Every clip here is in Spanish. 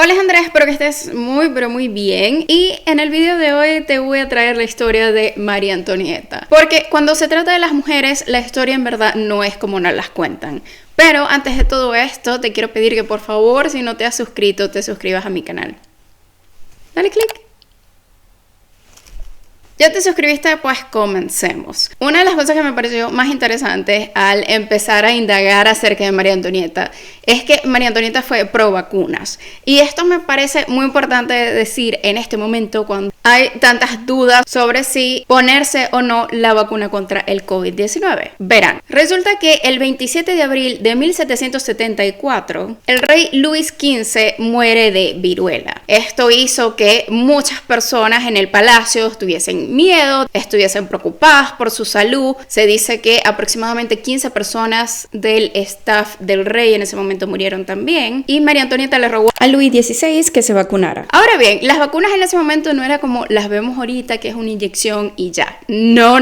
Hola Andrés, espero que estés muy pero muy bien y en el video de hoy te voy a traer la historia de María Antonieta, porque cuando se trata de las mujeres la historia en verdad no es como nos las cuentan. Pero antes de todo esto te quiero pedir que por favor, si no te has suscrito, te suscribas a mi canal. Dale click. ¿Ya te suscribiste? Pues comencemos. Una de las cosas que me pareció más interesante al empezar a indagar acerca de María Antonieta es que María Antonieta fue pro vacunas. Y esto me parece muy importante decir en este momento cuando hay tantas dudas sobre si ponerse o no la vacuna contra el COVID-19. Verán, resulta que el 27 de abril de 1774, el rey Luis XV muere de viruela. Esto hizo que muchas personas en el palacio estuviesen miedo, estuviesen preocupadas por su salud. Se dice que aproximadamente 15 personas del staff del rey en ese momento murieron también, y María Antonieta le rogó a Luis XVI que se vacunara. Ahora bien, las vacunas en ese momento no era como las vemos ahorita, que es una inyección y ya. No.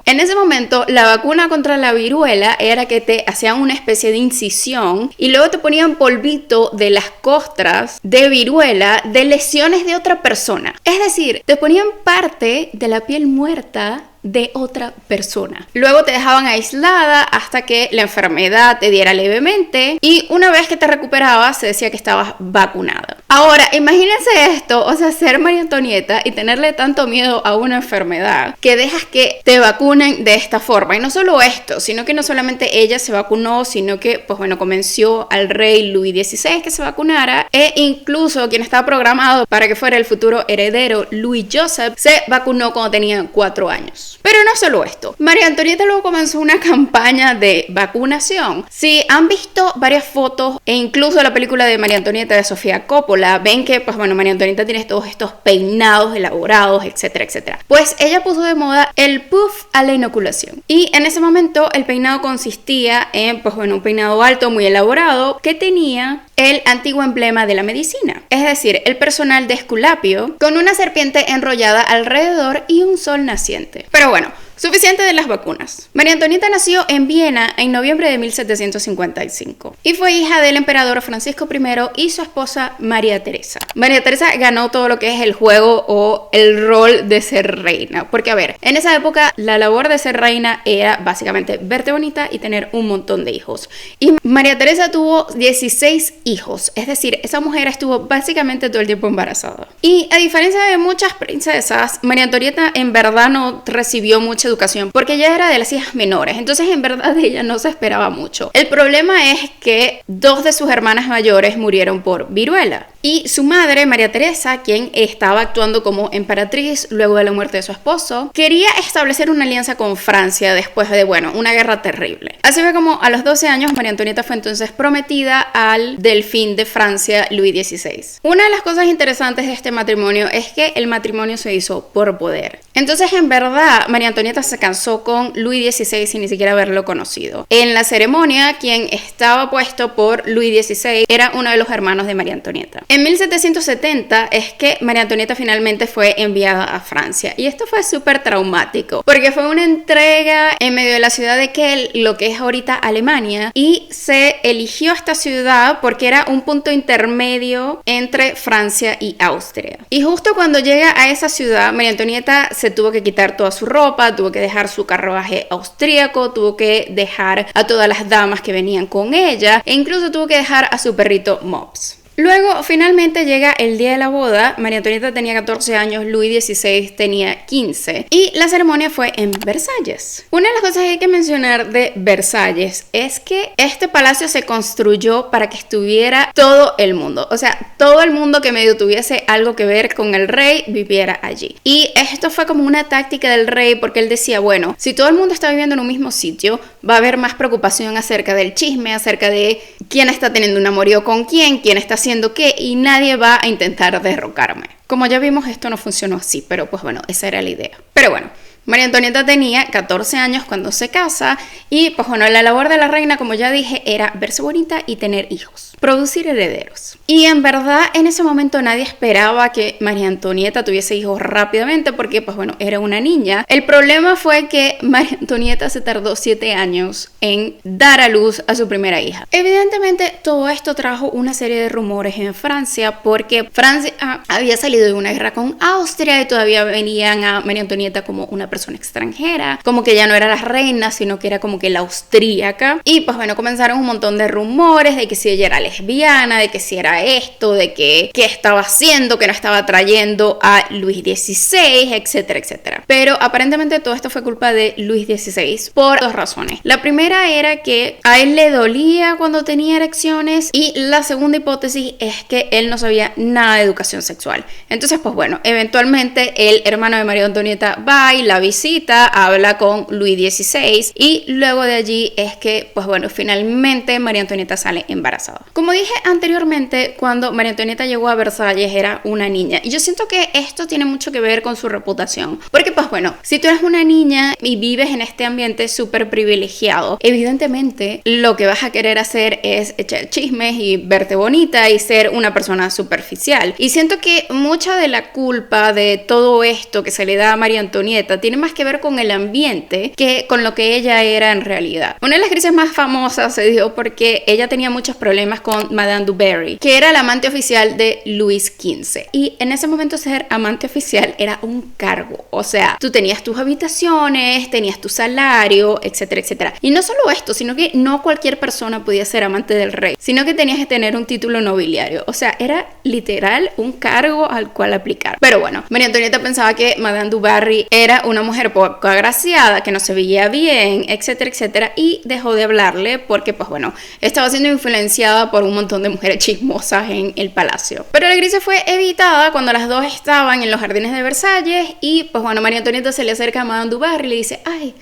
En ese momento la vacuna contra la viruela era que te hacían una especie de incisión y luego te ponían polvito de las costras de viruela de lesiones de otra persona. Es decir, te ponían parte de la piel muerta de otra persona. Luego te dejaban aislada hasta que la enfermedad te diera levemente y una vez que te recuperabas se decía que estabas vacunada. Ahora, imagínense esto, o sea, ser María Antonieta y tenerle tanto miedo a una enfermedad que dejas que te vacunen de esta forma. Y no solo esto, sino que no solamente ella se vacunó, sino que, pues bueno, convenció al rey Luis XVI que se vacunara, e incluso quien estaba programado para que fuera el futuro heredero, Louis Joseph, se vacunó cuando tenía 4 años. Pero no solo esto, María Antonieta luego comenzó una campaña de vacunación. Si han visto varias fotos e incluso la película de María Antonieta de Sofía Coppola, ven que, pues bueno, María Antonieta tiene todos estos peinados elaborados, etcétera, etcétera. Pues ella puso de moda el puff a la inoculación. Y en ese momento el peinado consistía en, pues bueno, un peinado alto muy elaborado que tenía el antiguo emblema de la medicina, es decir, el personal de Esculapio con una serpiente enrollada alrededor y un sol naciente. Pero bueno, suficiente de las vacunas. María Antonieta nació en Viena en noviembre de 1755 y fue hija del emperador Francisco I y su esposa María Teresa. María Teresa ganó todo lo que es el juego o el rol de ser reina, porque a ver, en esa época la labor de ser reina era básicamente verte bonita y tener un montón de hijos. Y María Teresa tuvo 16 hijos, es decir, esa mujer estuvo básicamente todo el tiempo embarazada. Y a diferencia de muchas princesas, María Antonieta en verdad no recibió mucha educación porque ella era de las hijas menores, entonces en verdad de ella no se esperaba mucho. El problema es que 2 de sus hermanas mayores murieron por viruela y su madre, María Teresa, quien estaba actuando como emperatriz luego de la muerte de su esposo, quería establecer una alianza con Francia después de, bueno, una guerra terrible. Así fue como a los 12 años María Antonieta fue entonces prometida al delfín de Francia, Luis XVI. Una de las cosas interesantes de este matrimonio es que el matrimonio se hizo por poder. Entonces en verdad María Antonieta se casó con Luis XVI sin ni siquiera haberlo conocido. En la ceremonia, quien estaba puesto por Luis XVI era uno de los hermanos de María Antonieta. En 1770 es que María Antonieta finalmente fue enviada a Francia y esto fue súper traumático porque fue una entrega en medio de la ciudad de Kiel, lo que es ahorita Alemania, y se eligió esta ciudad porque era un punto intermedio entre Francia y Austria. Y justo cuando llega a esa ciudad, María Antonieta se tuvo que quitar toda su ropa, tuvo que dejar su carruaje austríaco, tuvo que dejar a todas las damas que venían con ella e incluso tuvo que dejar a su perrito Mops. Luego, finalmente llega el día de la boda. María Antonieta tenía 14 años, Luis XVI tenía 15 y la ceremonia fue en Versalles. Una de las cosas que hay que mencionar de Versalles es que este palacio se construyó para que estuviera todo el mundo, o sea, todo el mundo que medio tuviese algo que ver con el rey viviera allí. Y esto fue como una táctica del rey porque él decía, bueno, si todo el mundo está viviendo en un mismo sitio, va a haber más preocupación acerca del chisme, acerca de quién está teniendo un amorío con quién está haciendo qué, y nadie va a intentar derrocarme. Como ya vimos, esto no funcionó así, pero pues bueno, esa era la idea. Pero bueno, María Antonieta tenía 14 años cuando se casa y pues bueno, la labor de la reina, como ya dije, era verse bonita y tener hijos, producir herederos. Y en verdad en ese momento nadie esperaba que María Antonieta tuviese hijos rápidamente porque pues bueno, era una niña. El problema fue que María Antonieta se tardó 7 años en dar a luz a su primera hija. Evidentemente todo esto trajo una serie de rumores en Francia porque Francia había salido de una guerra con Austria y todavía venían a María Antonieta como una persona extranjera, como que ya no era la reina, sino que era como que la austríaca. Y pues bueno, comenzaron un montón de rumores de que si ella era lesbiana, de que si era esto, de que qué estaba haciendo, que no estaba trayendo a Luis XVI, etcétera, etcétera. Pero aparentemente todo esto fue culpa de Luis XVI por 2 razones. La primera era que a él le dolía cuando tenía erecciones y la segunda hipótesis es que él no sabía nada de educación sexual. Entonces pues bueno, eventualmente el hermano de María Antonieta va y la visita, habla con Luis XVI y luego de allí es que pues bueno, finalmente María Antonieta sale embarazada. Como dije anteriormente, cuando María Antonieta llegó a Versalles era una niña y yo siento que esto tiene mucho que ver con su reputación, porque pues bueno, si tú eres una niña y vives en este ambiente súper privilegiado, evidentemente lo que vas a querer hacer es echar chismes y verte bonita y ser una persona superficial. Y siento que mucha de la culpa de todo esto que se le da a María Antonieta tiene más que ver con el ambiente que con lo que ella era en realidad. Una de las crisis más famosas se dio porque ella tenía muchos problemas con Madame du Barry, que era la amante oficial de Luis XV. Y en ese momento ser amante oficial era un cargo. O sea, tú tenías tus habitaciones, tenías tu salario, etcétera, etcétera. Y no solo esto, sino que no cualquier persona podía ser amante del rey, sino que tenías que tener un título nobiliario. O sea, era literal un cargo al cual aplicar. Pero bueno, María Antonieta pensaba que Madame du Barry era una mujer poco agraciada, que no se veía bien, etcétera, etcétera, y dejó de hablarle porque, pues bueno, estaba siendo influenciada por un montón de mujeres chismosas en el palacio. Pero la crisis fue evitada cuando las dos estaban en los jardines de Versalles y, pues bueno, María Antonieta se le acerca a Madame du Barry y le dice, ay,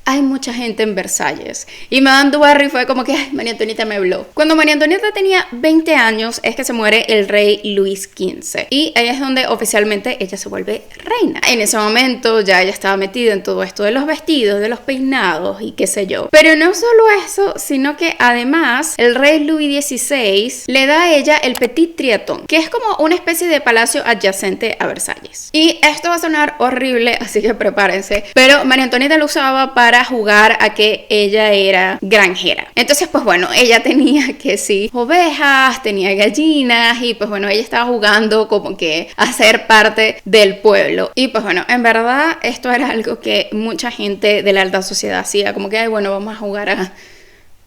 hay mucha gente en Versalles. Y Madame du Barry fue como que, ay, María Antonieta me habló. Cuando María Antonieta tenía 20 años es que se muere el rey Luis XV. Y ahí es donde oficialmente ella se vuelve reina. En ese momento ya ella estaba metida en todo esto de los vestidos, de los peinados y qué sé yo. Pero no solo eso, sino que además el rey Luis XVI le da a ella el Petit Trianon, que es como una especie de palacio adyacente a Versalles. Y esto va a sonar horrible, así que prepárense. Pero María Antonieta lo usaba para jugar a que ella era granjera. Entonces pues bueno, ella tenía que sí ovejas, tenía gallinas y pues bueno, ella estaba jugando como que a ser parte del pueblo. Y pues bueno, en verdad esto era algo que mucha gente de la alta sociedad hacía, como que ay, bueno, vamos a jugar a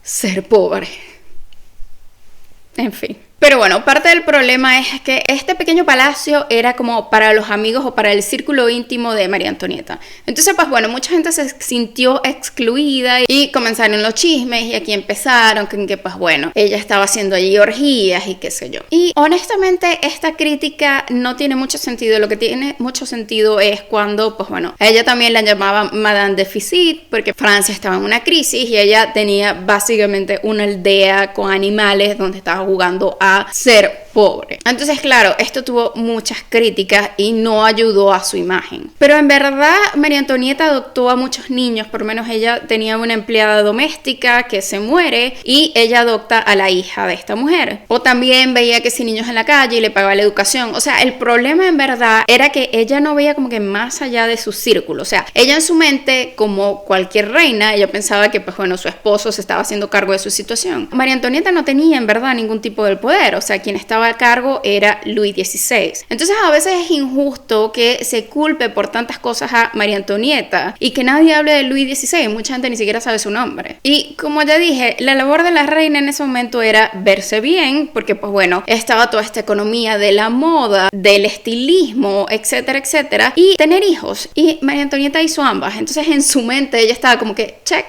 ser pobre. En fin. Pero bueno, parte del problema es que este pequeño palacio era como para los amigos o para el círculo íntimo de María Antonieta. Entonces, pues bueno, mucha gente se sintió excluida y comenzaron los chismes y aquí empezaron con que, pues bueno, ella estaba haciendo allí orgías y qué sé yo. Y honestamente, esta crítica no tiene mucho sentido. Lo que tiene mucho sentido es cuando, pues bueno, a ella también la llamaban Madame Déficit porque Francia estaba en una crisis y ella tenía básicamente una aldea con animales donde estaba jugando a ser pobre. Entonces, claro, esto tuvo muchas críticas y no ayudó a su imagen. Pero en verdad, María Antonieta adoptó a muchos niños, por lo menos ella tenía una empleada doméstica que se muere y ella adopta a la hija de esta mujer. O también veía que si niños en la calle y le pagaba la educación. O sea, el problema en verdad era que ella no veía como que más allá de su círculo. O sea, ella en su mente, como cualquier reina, ella pensaba que, pues bueno, su esposo se estaba haciendo cargo de su situación. María Antonieta no tenía en verdad ningún tipo de poder. O sea, quien estaba a cargo era Luis XVI. Entonces a veces es injusto que se culpe por tantas cosas a María Antonieta y que nadie hable de Luis XVI. Mucha gente ni siquiera sabe su nombre. Y como ya dije, la labor de la reina en ese momento era verse bien, porque pues bueno, estaba toda esta economía de la moda, del estilismo, etcétera, etcétera, y tener hijos. Y María Antonieta hizo ambas. Entonces en su mente ella estaba como que check.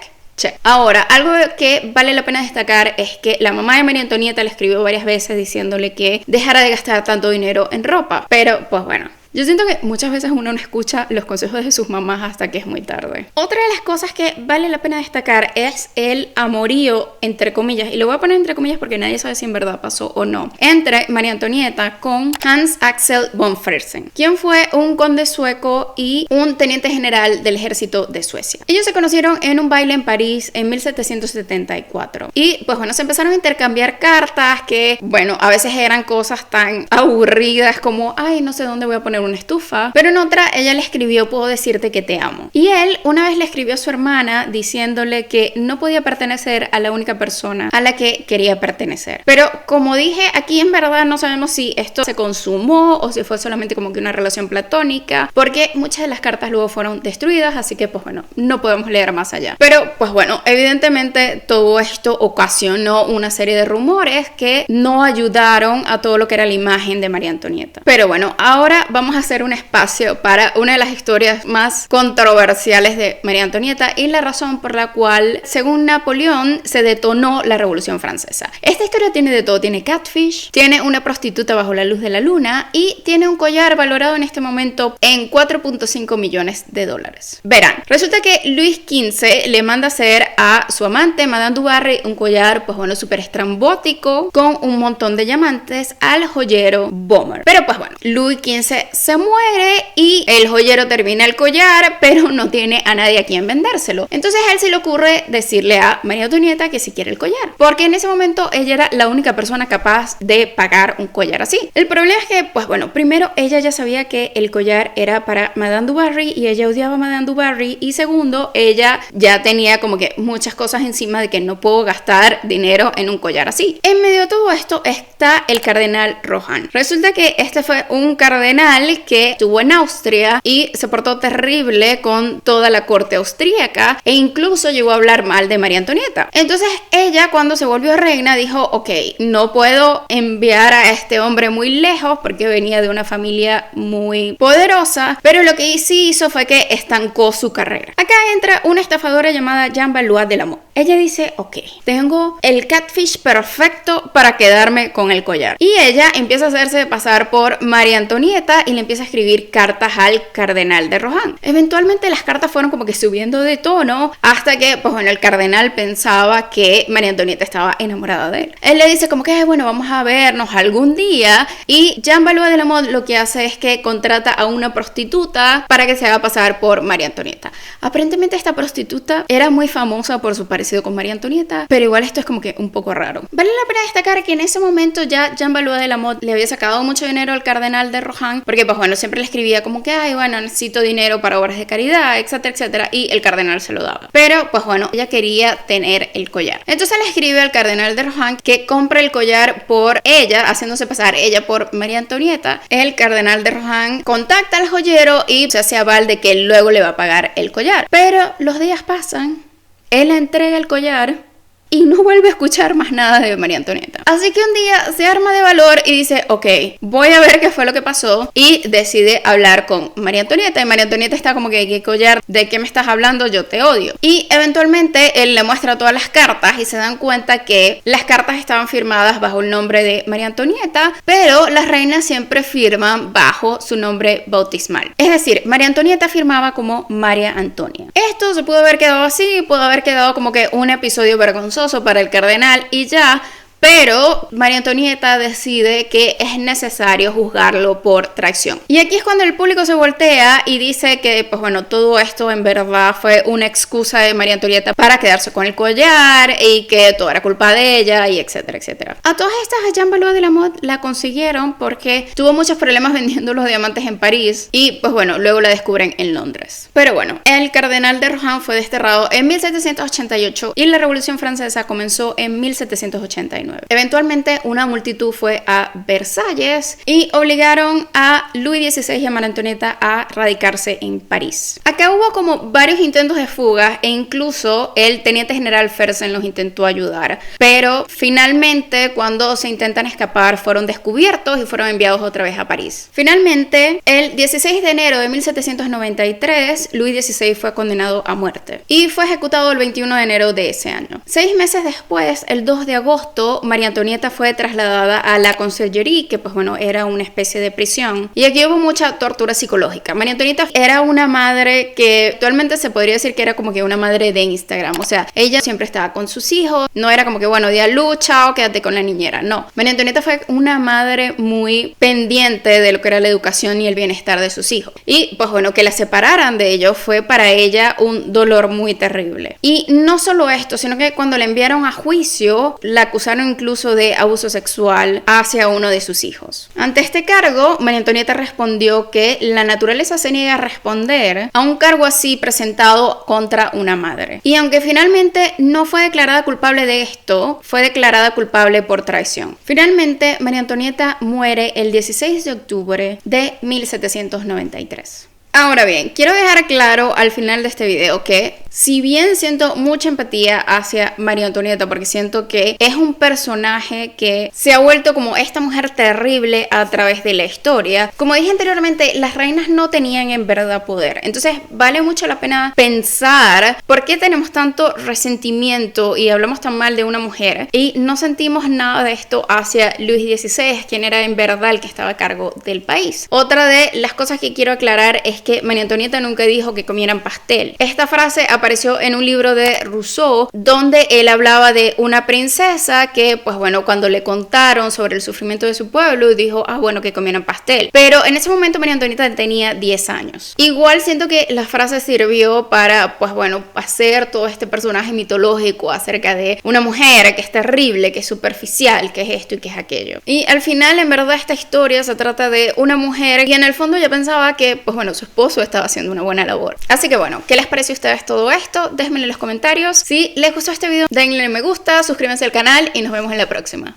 Ahora, algo que vale la pena destacar es que la mamá de María Antonieta le escribió varias veces diciéndole que dejara de gastar tanto dinero en ropa. Pero, pues bueno, Yo siento que muchas veces uno no escucha los consejos de sus mamás hasta que es muy tarde. Otra de las cosas que vale la pena destacar es el amorío, entre comillas, y lo voy a poner entre comillas porque nadie sabe si en verdad pasó o no, entre María Antonieta con Hans Axel von Fersen, quien fue un conde sueco y un teniente general del ejército de Suecia. Ellos se conocieron en un baile en París en 1774 y pues bueno, se empezaron a intercambiar cartas que bueno, a veces eran cosas tan aburridas como ay, no sé dónde voy a poner una estufa, pero en otra ella le escribió puedo decirte que te amo. Y él una vez le escribió a su hermana diciéndole que no podía pertenecer a la única persona a la que quería pertenecer. Pero como dije, aquí en verdad no sabemos si esto se consumó o si fue solamente como que una relación platónica, porque muchas de las cartas luego fueron destruidas, así que pues bueno, no podemos leer más allá. Pero pues bueno, evidentemente todo esto ocasionó una serie de rumores que no ayudaron a todo lo que era la imagen de María Antonieta. Pero bueno, ahora vamos a hacer un espacio para una de las historias más controversiales de María Antonieta y la razón por la cual, según Napoleón, se detonó la Revolución Francesa. Esta historia tiene de todo, tiene catfish, tiene una prostituta bajo la luz de la luna y tiene un collar valorado en este momento en 4.5 millones de dólares. Verán, resulta que Luis XV le manda hacer a su amante, Madame du Barry, un collar, pues bueno, súper estrambótico con un montón de diamantes al joyero Bomer. Pero pues bueno, Luis XV se muere y el joyero termina el collar, pero no tiene a nadie a quien vendérselo. Entonces a él se le ocurre decirle a María Antonieta que si quiere el collar, porque en ese momento ella era la única persona capaz de pagar un collar así. El problema es que, pues bueno, primero ella ya sabía que el collar era para Madame du Barry y ella odiaba a Madame du Barry, y segundo, ella ya tenía como que muchas cosas encima de que no puedo gastar dinero en un collar así. En medio de todo esto está el cardenal Rohan. Resulta que este fue un cardenal que estuvo en Austria y se portó terrible con toda la corte austríaca e incluso llegó a hablar mal de María Antonieta. Entonces ella, cuando se volvió reina, dijo ok, no puedo enviar a este hombre muy lejos porque venía de una familia muy poderosa, pero lo que sí hizo fue que estancó su carrera. Acá entra una estafadora llamada Jeanne Valois de la Motte. Ella dice ok, tengo el catfish perfecto para quedarme con el collar, y ella empieza a hacerse pasar por María Antonieta y le empieza a escribir cartas al cardenal de Rohan. Eventualmente las cartas fueron como que subiendo de tono hasta que pues bueno, el cardenal pensaba que María Antonieta estaba enamorada de él. Él le dice como que bueno, vamos a vernos algún día, y Jeanne Valois de la Motte lo que hace es que contrata a una prostituta para que se haga pasar por María Antonieta. Aparentemente esta prostituta era muy famosa por su parecido con María Antonieta, pero igual esto es como que un poco raro. Vale la pena destacar que en ese momento ya Jeanne Valois de la Motte le había sacado mucho dinero al cardenal de Rohan, porque pues bueno, siempre le escribía como que ay bueno, necesito dinero para obras de caridad, etcétera, etcétera, y el cardenal se lo daba. Pero pues bueno, ella quería tener el collar. Entonces le escribe al cardenal de Rohan que compre el collar por ella, haciéndose pasar ella por María Antonieta. El cardenal de Rohan contacta al joyero y se hace aval de que él luego le va a pagar el collar. Pero los días pasan, él le entrega el collar y no vuelve a escuchar más nada de María Antonieta. Así que un día se arma de valor y dice ok, voy a ver qué fue lo que pasó, y decide hablar con María Antonieta. Y María Antonieta está como que ¿qué collar? ¿De qué me estás hablando? Yo te odio. Y eventualmente él le muestra todas las cartas y se dan cuenta que las cartas estaban firmadas bajo el nombre de María Antonieta, pero las reinas siempre firman bajo su nombre bautismal. Es decir, María Antonieta firmaba como María Antonia. Esto se pudo haber quedado así, pudo haber quedado como que un episodio vergonzoso para el cardenal y ya, pero María Antonieta decide que es necesario juzgarlo por traición. Y aquí es cuando el público se voltea y dice que, pues bueno, todo esto en verdad fue una excusa de María Antonieta para quedarse con el collar y que todo era culpa de ella y etcétera, etcétera. A todas estas, a Jeanne Valois de la Motte la consiguieron porque tuvo muchos problemas vendiendo los diamantes en París y, pues bueno, luego la descubren en Londres. Pero bueno, el cardenal de Rohan fue desterrado en 1788 y la Revolución Francesa comenzó en 1789. Eventualmente una multitud fue a Versalles y obligaron a Luis XVI y a María Antonieta a radicarse en París. Acá hubo como varios intentos de fuga e incluso el teniente general Fersen los intentó ayudar, pero finalmente cuando se intentan escapar fueron descubiertos y fueron enviados otra vez a París. Finalmente, el 16 de enero de 1793, Luis XVI fue condenado a muerte y fue ejecutado el 21 de enero de ese año. 6 meses después, el 2 de agosto, María Antonieta fue trasladada a la Consellerie, que pues bueno, era una especie de prisión. Y aquí hubo mucha tortura psicológica. María Antonieta era una madre que actualmente se podría decir que era como que una madre de Instagram. O sea, ella siempre estaba con sus hijos. No era como que, bueno, di a luz, chao, quédate con la niñera. No. María Antonieta fue una madre muy pendiente de lo que era la educación y el bienestar de sus hijos. Y pues bueno, que la separaran de ellos fue para ella un dolor muy terrible. Y no solo esto, sino que cuando la enviaron a juicio, la acusaron incluso de abuso sexual hacia uno de sus hijos. Ante este cargo, María Antonieta respondió que la naturaleza se niega a responder a un cargo así presentado contra una madre. Y aunque finalmente no fue declarada culpable de esto, fue declarada culpable por traición. Finalmente, María Antonieta muere el 16 de octubre de 1793. Ahora bien, quiero dejar claro al final de este video que si bien siento mucha empatía hacia María Antonieta, porque siento que es un personaje que se ha vuelto como esta mujer terrible a través de la historia, como dije anteriormente, las reinas no tenían en verdad poder. Entonces vale mucho la pena pensar por qué tenemos tanto resentimiento y hablamos tan mal de una mujer y no sentimos nada de esto hacia Luis XVI, quien era en verdad el que estaba a cargo del país. Otra de las cosas que quiero aclarar es que María Antonieta nunca dijo que comieran pastel. Esta frase apareció en un libro de Rousseau, donde él hablaba de una princesa que, pues bueno, cuando le contaron sobre el sufrimiento de su pueblo, dijo, ah, bueno, que comieran pastel. Pero en ese momento María Antonieta tenía 10 años. Igual siento que la frase sirvió para, pues bueno, hacer todo este personaje mitológico acerca de una mujer que es terrible, que es superficial, que es esto y que es aquello. Y al final, en verdad, esta historia se trata de una mujer que en el fondo ya pensaba que, pues bueno, su esposo estaba haciendo una buena labor. Así que bueno, ¿qué les pareció a ustedes todo esto? Déjenme en los comentarios. Si les gustó este video, denle me gusta, suscríbanse al canal y nos vemos en la próxima.